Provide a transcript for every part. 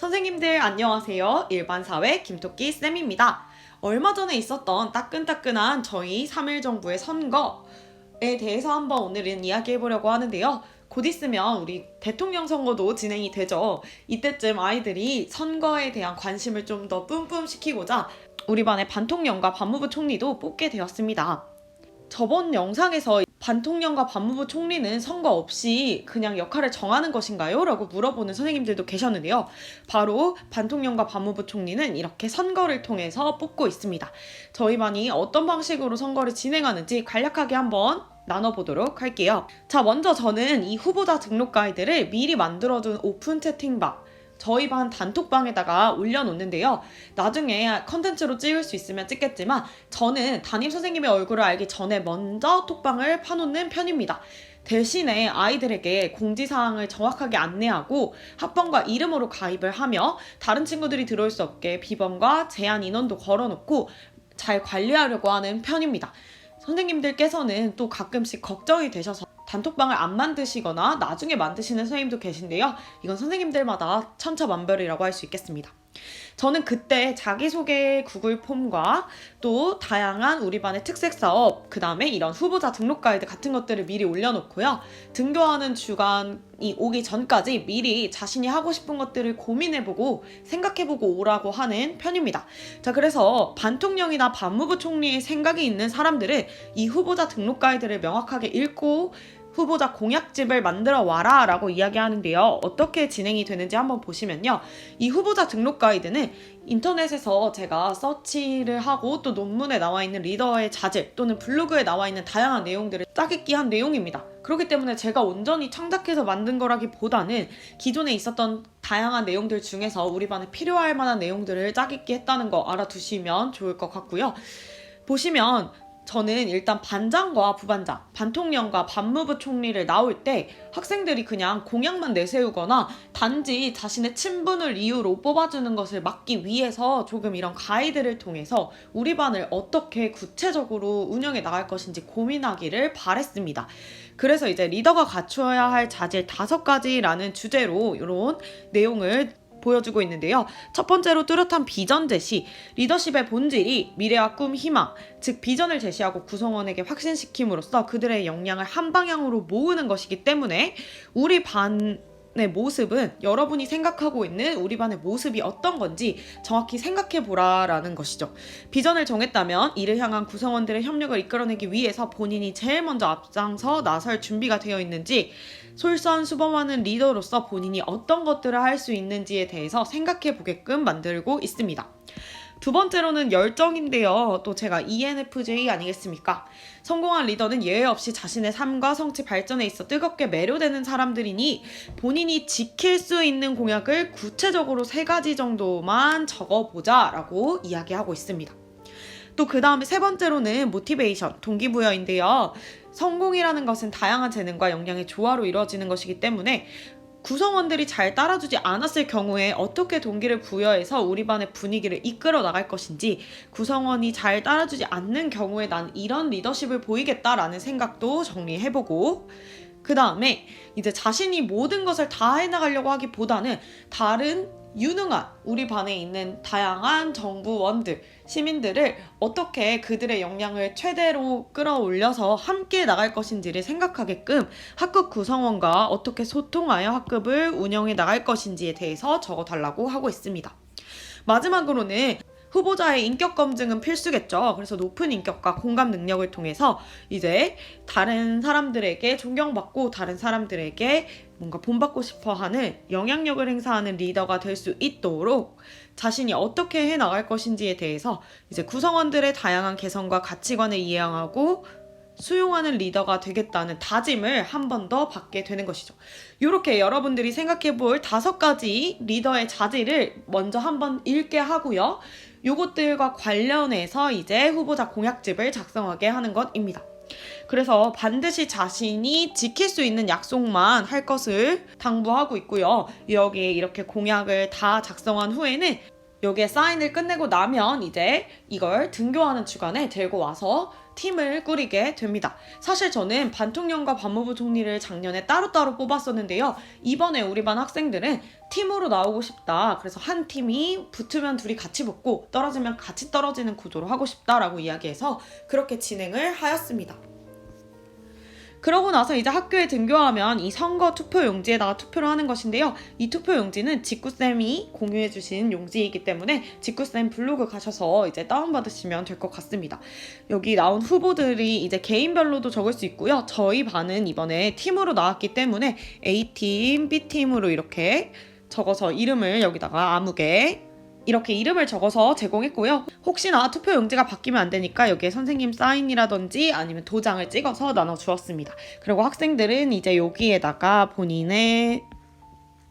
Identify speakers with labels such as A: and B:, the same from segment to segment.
A: 선생님들 안녕하세요. 일반사회 김토끼 쌤입니다. 얼마 전에 있었던 따끈따끈한 저희 3일 정부의 선거에 대해서 한번 오늘은 이야기해보려고 하는데요. 곧 있으면 우리 대통령 선거도 진행이 되죠. 이때쯤 아이들이 선거에 대한 관심을 좀 더 뿜뿜시키고자 우리 반의 반통령과 법무부 총리도 뽑게 되었습니다. 저번 영상에서 반통령과 법무부 총리는 선거 없이 그냥 역할을 정하는 것인가요? 라고 물어보는 선생님들도 계셨는데요. 바로 반통령과 법무부 총리는 이렇게 선거를 통해서 뽑고 있습니다. 저희 반이 어떤 방식으로 선거를 진행하는지 간략하게 한번 나눠보도록 할게요. 자, 먼저 저는 이 후보자 등록 가이드를 미리 만들어둔 오픈 채팅방, 저희 반 단톡방에다가 올려놓는데요. 나중에 컨텐츠로 찍을 수 있으면 찍겠지만 저는 담임 선생님의 얼굴을 알기 전에 먼저 톡방을 파놓는 편입니다. 대신에 아이들에게 공지사항을 정확하게 안내하고 학번과 이름으로 가입을 하며 다른 친구들이 들어올 수 없게 비번과 제한 인원도 걸어놓고 잘 관리하려고 하는 편입니다. 선생님들께서는 또 가끔씩 걱정이 되셔서 단톡방을 안 만드시거나 나중에 만드시는 선생님도 계신데요. 이건 선생님들마다 천차만별이라고 할 수 있겠습니다. 저는 그때 자기소개 구글 폼과 또 다양한 우리 반의 특색 사업, 그 다음에 이런 후보자 등록 가이드 같은 것들을 미리 올려놓고요. 등교하는 주간이 오기 전까지 미리 자신이 하고 싶은 것들을 고민해보고 생각해보고 오라고 하는 편입니다. 자, 그래서 반통령이나 법무부 총리의 생각이 있는 사람들은 이 후보자 등록 가이드를 명확하게 읽고 후보자 공약집을 만들어 와라 라고 이야기하는데요. 어떻게 진행이 되는지 한번 보시면요. 이 후보자 등록 가이드는 인터넷에서 제가 서치를 하고 또 논문에 나와 있는 리더의 자질 또는 블로그에 나와 있는 다양한 내용들을 짜깁기한 내용입니다. 그렇기 때문에 제가 온전히 창작해서 만든 거라기보다는 기존에 있었던 다양한 내용들 중에서 우리 반에 필요할 만한 내용들을 짜깁기 했다는 거 알아두시면 좋을 것 같고요. 보시면 저는 일단 반장과 부반장, 반통령과 법무부 총리를 나올 때 학생들이 그냥 공약만 내세우거나 단지 자신의 친분을 이유로 뽑아주는 것을 막기 위해서 조금 이런 가이드를 통해서 우리 반을 어떻게 구체적으로 운영해 나갈 것인지 고민하기를 바랬습니다. 그래서 이제 리더가 갖추어야 할 자질 5가지라는 주제로 이런 내용을 보여주고 있는데요. 첫 번째로 뚜렷한 비전 제시, 리더십의 본질이 미래와 꿈, 희망, 즉 비전을 제시하고 구성원에게 확신시킴으로써 그들의 역량을 한 방향으로 모으는 것이기 때문에 우리 반의 모습은 여러분이 생각하고 있는 우리 반의 모습이 어떤 건지 정확히 생각해 보라라는 것이죠. 비전을 정했다면 이를 향한 구성원들의 협력을 이끌어내기 위해서 본인이 제일 먼저 앞장서 나설 준비가 되어 있는지, 솔선수범하는 리더로서 본인이 어떤 것들을 할 수 있는지에 대해서 생각해 보게끔 만들고 있습니다. 두 번째로는 열정인데요. 또 제가 ENFJ 아니겠습니까? 성공한 리더는 예외 없이 자신의 삶과 성취 발전에 있어 뜨겁게 매료되는 사람들이니 본인이 지킬 수 있는 공약을 구체적으로 3가지 정도만 적어보자 라고 이야기하고 있습니다. 또 그 다음에 세 번째로는 모티베이션, 동기부여인데요. 성공이라는 것은 다양한 재능과 역량의 조화로 이루어지는 것이기 때문에 구성원들이 잘 따라주지 않았을 경우에 어떻게 동기를 부여해서 우리 반의 분위기를 이끌어 나갈 것인지, 구성원이 잘 따라주지 않는 경우에 난 이런 리더십을 보이겠다라는 생각도 정리해보고, 그 다음에 이제 자신이 모든 것을 다 해나가려고 하기보다는 다른 유능한 우리 반에 있는 다양한 정부원들, 시민들을 어떻게 그들의 역량을 최대로 끌어올려서 함께 나갈 것인지를 생각하게끔 학급 구성원과 어떻게 소통하여 학급을 운영해 나갈 것인지에 대해서 적어달라고 하고 있습니다. 마지막으로는 후보자의 인격 검증은 필수겠죠. 그래서 높은 인격과 공감 능력을 통해서 이제 다른 사람들에게 존경받고 다른 사람들에게 뭔가 본받고 싶어하는 영향력을 행사하는 리더가 될 수 있도록 자신이 어떻게 해나갈 것인지에 대해서 이제 구성원들의 다양한 개성과 가치관을 이해하고 수용하는 리더가 되겠다는 다짐을 한 번 더 받게 되는 것이죠. 이렇게 여러분들이 생각해 볼 5가지 리더의 자질을 먼저 한번 읽게 하고요. 요것들과 관련해서 이제 후보자 공약집을 작성하게 하는 것입니다. 그래서 반드시 자신이 지킬 수 있는 약속만 할 것을 당부하고 있고요. 여기에 이렇게 공약을 다 작성한 후에는 여기에 사인을 끝내고 나면 이제 이걸 등교하는 주간에 들고 와서 팀을 꾸리게 됩니다. 사실 저는 반통령과 법무부 총리를 작년에 따로따로 뽑았었는데요. 이번에 우리 반 학생들은 팀으로 나오고 싶다. 그래서 한 팀이 붙으면 둘이 같이 붙고 떨어지면 같이 떨어지는 구조로 하고 싶다라고 이야기해서 그렇게 진행을 하였습니다. 그러고 나서 이제 학교에 등교하면 이 선거 투표 용지에다가 투표를 하는 것인데요. 이 투표 용지는 직구쌤이 공유해주신 용지이기 때문에 직구쌤 블로그 가셔서 이제 다운받으시면 될 것 같습니다. 여기 나온 후보들이 이제 개인별로도 적을 수 있고요. 저희 반은 이번에 팀으로 나왔기 때문에 A팀, B팀으로 이렇게 적어서 이름을 여기다가 아무개 이렇게 이름을 적어서 제공했고요. 혹시나 투표 용지가 바뀌면 안 되니까 여기에 선생님 사인이라든지 아니면 도장을 찍어서 나눠주었습니다. 그리고 학생들은 이제 여기에다가 본인의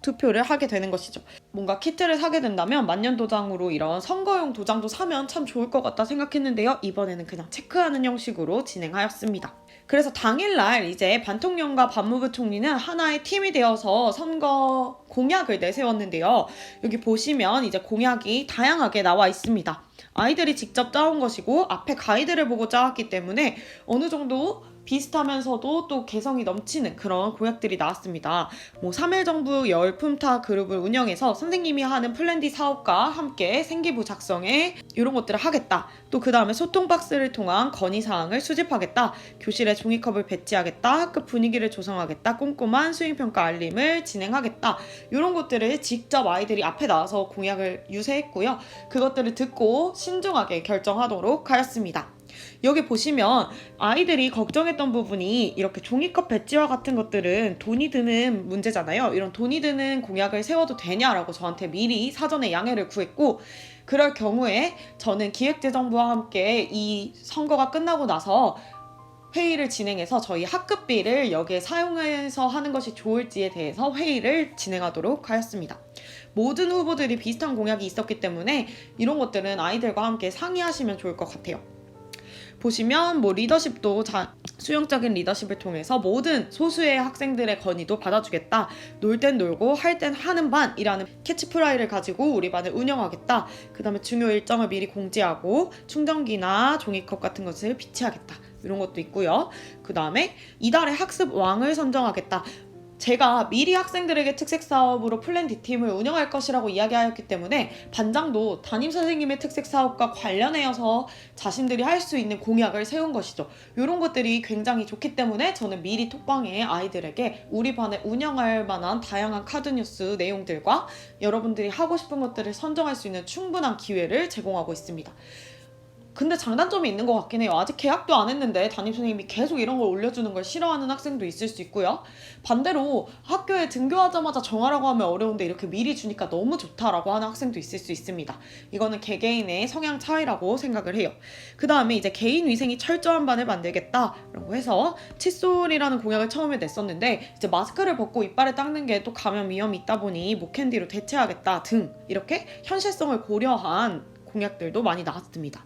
A: 투표를 하게 되는 것이죠. 뭔가 키트를 사게 된다면 만년도장으로 이런 선거용 도장도 사면 참 좋을 것 같다 생각했는데요. 이번에는 그냥 체크하는 형식으로 진행하였습니다. 그래서 당일날 이제 반통령과 법무부 총리는 하나의 팀이 되어서 선거 공약을 내세웠는데요. 여기 보시면 이제 공약이 다양하게 나와 있습니다. 아이들이 직접 짜온 것이고 앞에 가이드를 보고 짜왔기 때문에 어느 정도 비슷하면서도 또 개성이 넘치는 그런 공약들이 나왔습니다. 3일 정부 열품타 그룹을 운영해서 선생님이 하는 플랜디 사업과 함께 생기부 작성에 이런 것들을 하겠다. 또 그 다음에 소통 박스를 통한 건의사항을 수집하겠다. 교실에 종이컵을 배치하겠다. 학급 분위기를 조성하겠다. 꼼꼼한 수행평가 알림을 진행하겠다. 이런 것들을 직접 아이들이 앞에 나와서 공약을 유세했고요. 그것들을 듣고 신중하게 결정하도록 하였습니다. 여기 보시면 아이들이 걱정했던 부분이 이렇게 종이컵 배지와 같은 것들은 돈이 드는 문제잖아요. 이런 돈이 드는 공약을 세워도 되냐라고 저한테 미리 사전에 양해를 구했고, 그럴 경우에 저는 기획재정부와 함께 이 선거가 끝나고 나서 회의를 진행해서 저희 학급비를 여기에 사용해서 하는 것이 좋을지에 대해서 회의를 진행하도록 하였습니다. 모든 후보들이 비슷한 공약이 있었기 때문에 이런 것들은 아이들과 함께 상의하시면 좋을 것 같아요. 보시면 리더십도 수용적인 리더십을 통해서 모든 소수의 학생들의 건의도 받아주겠다. 놀 땐 놀고 할 땐 하는 반이라는 캐치프라이를 가지고 우리 반을 운영하겠다. 그 다음에 중요 일정을 미리 공지하고 충전기나 종이컵 같은 것을 비치하겠다. 이런 것도 있고요. 그 다음에 이달의 학습 왕을 선정하겠다. 제가 미리 학생들에게 특색 사업으로 플랜 D팀을 운영할 것이라고 이야기하였기 때문에 반장도 담임 선생님의 특색 사업과 관련해서 자신들이 할 수 있는 공약을 세운 것이죠. 이런 것들이 굉장히 좋기 때문에 저는 미리 톡방에 아이들에게 우리 반에 운영할 만한 다양한 카드 뉴스 내용들과 여러분들이 하고 싶은 것들을 선정할 수 있는 충분한 기회를 제공하고 있습니다. 근데 장단점이 있는 것 같긴 해요. 아직 계약도 안 했는데 담임선생님이 계속 이런 걸 올려주는 걸 싫어하는 학생도 있을 수 있고요. 반대로 학교에 등교하자마자 정하라고 하면 어려운데 이렇게 미리 주니까 너무 좋다라고 하는 학생도 있을 수 있습니다. 이거는 개개인의 성향 차이라고 생각을 해요. 그 다음에 이제 개인 위생이 철저한 반을 만들겠다라고 해서 칫솔이라는 공약을 처음에 냈었는데 이제 마스크를 벗고 이빨을 닦는 게 또 감염 위험이 있다 보니 목캔디로 대체하겠다 등 이렇게 현실성을 고려한 공약들도 많이 나왔습니다.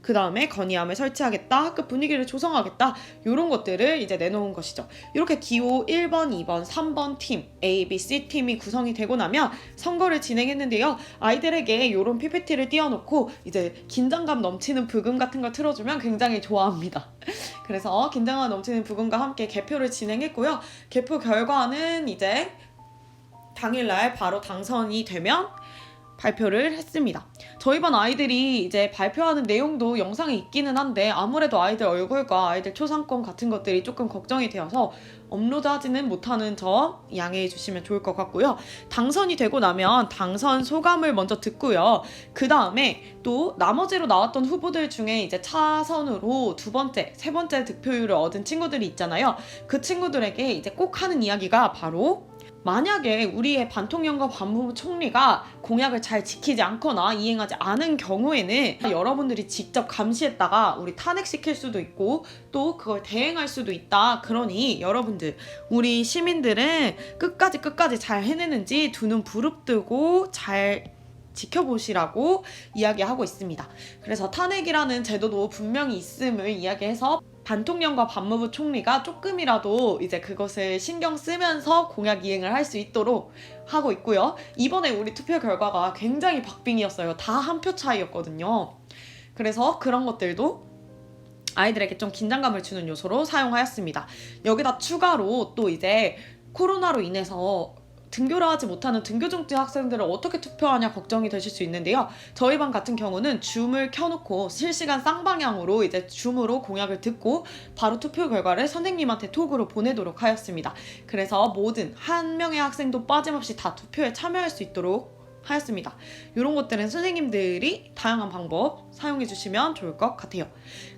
A: 그 다음에 건의함을 설치하겠다, 학급 분위기를 조성하겠다, 이런 것들을 이제 내놓은 것이죠. 이렇게 기호 1번, 2번, 3번 팀, A, B, C 팀이 구성이 되고 나면 선거를 진행했는데요. 아이들에게 이런 PPT를 띄워놓고 이제 긴장감 넘치는 부금 같은 걸 틀어주면 굉장히 좋아합니다. 그래서 긴장감 넘치는 부금과 함께 개표를 진행했고요. 개표 결과는 이제 당일날 바로 당선이 되면 발표를 했습니다. 저희 반 아이들이 이제 발표하는 내용도 영상에 있기는 한데 아무래도 아이들 얼굴과 아이들 초상권 같은 것들이 조금 걱정이 되어서 업로드하지는 못하는 점 양해해 주시면 좋을 것 같고요. 당선이 되고 나면 당선 소감을 먼저 듣고요. 그 다음에 또 나머지로 나왔던 후보들 중에 이제 차선으로 두 번째, 세 번째 득표율을 얻은 친구들이 있잖아요. 그 친구들에게 이제 꼭 하는 이야기가 바로 만약에 우리의 반통령과 법무부 총리가 공약을 잘 지키지 않거나 이행하지 않은 경우에는 여러분들이 직접 감시했다가 우리 탄핵시킬 수도 있고 또 그걸 대행할 수도 있다. 그러니 여러분들, 우리 시민들은 끝까지 잘 해내는지 두 눈 부릅뜨고 잘 지켜보시라고 이야기하고 있습니다. 그래서 탄핵이라는 제도도 분명히 있음을 이야기해서 반통령과 법무부 총리가 조금이라도 이제 그것을 신경 쓰면서 공약 이행을 할 수 있도록 하고 있고요. 이번에 우리 투표 결과가 굉장히 박빙이었어요. 다 한 표 차이였거든요. 그래서 그런 것들도 아이들에게 좀 긴장감을 주는 요소로 사용하였습니다. 여기다 추가로 또 이제 코로나로 인해서 등교를 하지 못하는 등교중증 학생들을 어떻게 투표하냐 걱정이 되실 수 있는데요. 저희 반 같은 경우는 줌을 켜놓고 실시간 쌍방향으로 이제 줌으로 공약을 듣고 바로 투표 결과를 선생님한테 톡으로 보내도록 하였습니다. 그래서 모든 한 명의 학생도 빠짐없이 다 투표에 참여할 수 있도록 하였습니다. 이런 것들은 선생님들이 다양한 방법 사용해 주시면 좋을 것 같아요.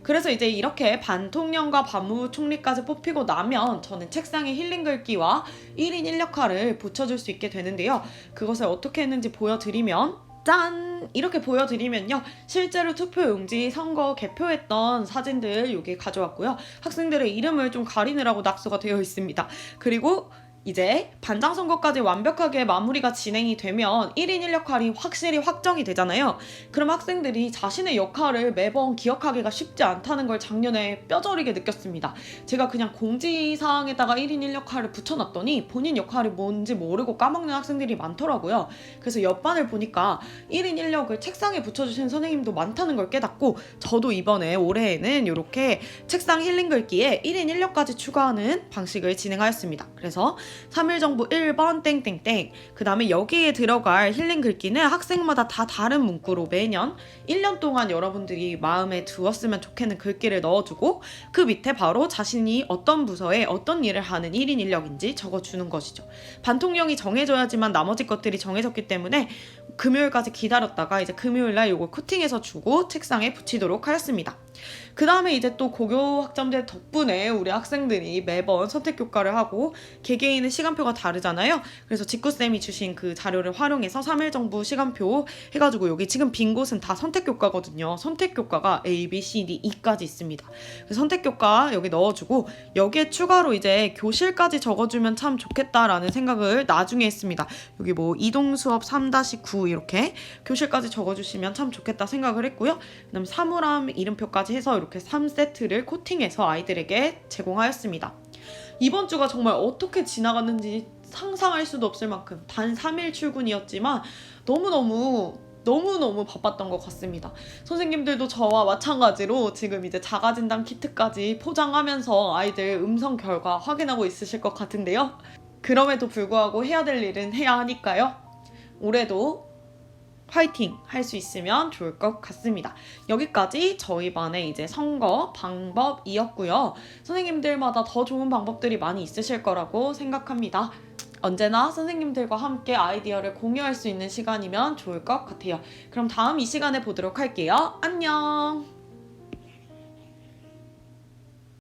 A: 그래서 이제 이렇게 반통령과 법무부 총리까지 뽑히고 나면 저는 책상에 힐링 글귀와 1인 1역할을 붙여줄 수 있게 되는데요. 그것을 어떻게 했는지 보여드리면 짠! 이렇게 보여드리면요. 실제로 투표용지 선거 개표했던 사진들 여기 가져왔고요. 학생들의 이름을 좀 가리느라고 낙서가 되어 있습니다. 그리고 이제 반장 선거까지 완벽하게 마무리가 진행이 되면 1인 1역할이 확실히 확정이 되잖아요. 그럼 학생들이 자신의 역할을 매번 기억하기가 쉽지 않다는 걸 작년에 뼈저리게 느꼈습니다. 제가 그냥 공지사항에다가 1인 1역할을 붙여놨더니 본인 역할이 뭔지 모르고 까먹는 학생들이 많더라고요. 그래서 옆반을 보니까 1인 1역을 책상에 붙여주신 선생님도 많다는 걸 깨닫고 저도 이번에 올해에는 이렇게 책상 힐링 글귀에 1인 1역까지 추가하는 방식을 진행하였습니다. 그래서 3일 정부 1번 땡땡땡 그 다음에 여기에 들어갈 힐링 글귀는 학생마다 다 다른 문구로 매년 1년 동안 여러분들이 마음에 두었으면 좋겠는 글귀를 넣어주고 그 밑에 바로 자신이 어떤 부서에 어떤 일을 하는 1인 1역인지 적어주는 것이죠. 반통령이 정해져야지만 나머지 것들이 정해졌기 때문에 금요일까지 기다렸다가 이제 금요일날 이걸 코팅해서 주고 책상에 붙이도록 하였습니다. 그 다음에 이제 또 고교 학점제 덕분에 우리 학생들이 매번 선택교과를 하고 개개인의 시간표가 다르잖아요. 그래서 직구쌤이 주신 그 자료를 활용해서 3일 정부 시간표 해가지고 여기 지금 빈 곳은 다 선택교과거든요. 선택교과가 A, B, C, D, E까지 있습니다. 그래서 선택교과 여기 넣어주고 여기에 추가로 이제 교실까지 적어주면 참 좋겠다라는 생각을 나중에 했습니다. 여기 뭐 이동수업 3-9 이렇게 교실까지 적어주시면 참 좋겠다 생각을 했고요. 그 다음에 사물함 이름표까지 해서 이렇게 3세트를 코팅해서 아이들에게 제공하였습니다. 이번 주가 정말 어떻게 지나갔는지 상상할 수도 없을 만큼 단 3일 출근이었지만 너무너무 바빴던 것 같습니다. 선생님들도 저와 마찬가지로 지금 이제 자가진단 키트까지 포장하면서 아이들 음성 결과 확인하고 있으실 것 같은데요. 그럼에도 불구하고 해야 될 일은 해야 하니까요. 올해도 화이팅 할 수 있으면 좋을 것 같습니다. 여기까지 저희 반의 이제 선거 방법이었고요. 선생님들마다 더 좋은 방법들이 많이 있으실 거라고 생각합니다. 언제나 선생님들과 함께 아이디어를 공유할 수 있는 시간이면 좋을 것 같아요. 그럼 다음 이 시간에 보도록 할게요. 안녕!